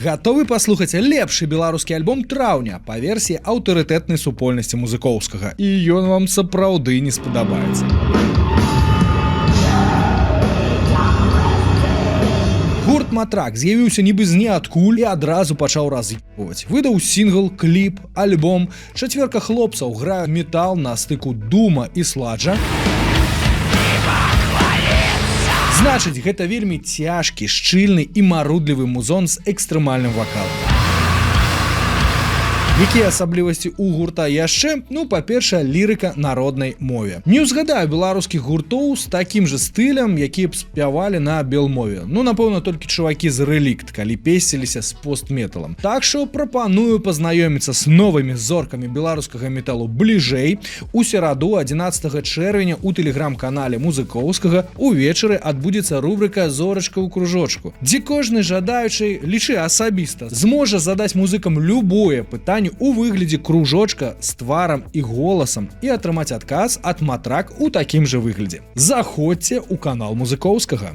Гатовы паслухаць лепшы беларускі альбом траўня па версіі аўтарытэтнай супольнасці Музыкоўскага, і ён вам сапраўды не спадабаецца. Гурт Матрак з'явіўся нібы з ніадкуль і адразу пачаў раз'ебваць. Выдаў сінгл, кліп, альбом. Чацвёрка хлопцаў грае метал на стыку дума і сладжа. Значыць, гэта вельмі цяжкі, шчыльны і марудлівы музон з экстрэмальным вакалам. Якія асаблівасці ў гурта яшчэ? Ну, па-першае, лірыка на роднай мове. Не ўзгадаю беларускіх гуртоў з такім жа стылем, якія б спявалі на белмове. Ну, напэўна, толькі чувакі з Рэлікт, калі песціліся з постметалам. Так што прапаную пазнаёміцца з новымі зоркамі беларускага металу бліжэй. У сераду 11 чэрвеня у тэлеграм-канале Музыкоўскага увечары адбудзецца рубрыка «Зорачка ў кружочку», дзе кожны жадаючы, лічы асабіста, зможа задаць музыкам любое пытанне у выглядзе кружочка з тварам і голасам і атрымаць адказ ад Матрак у такім жа выглядзе. Заходзьце ў канал Музыкоўскага.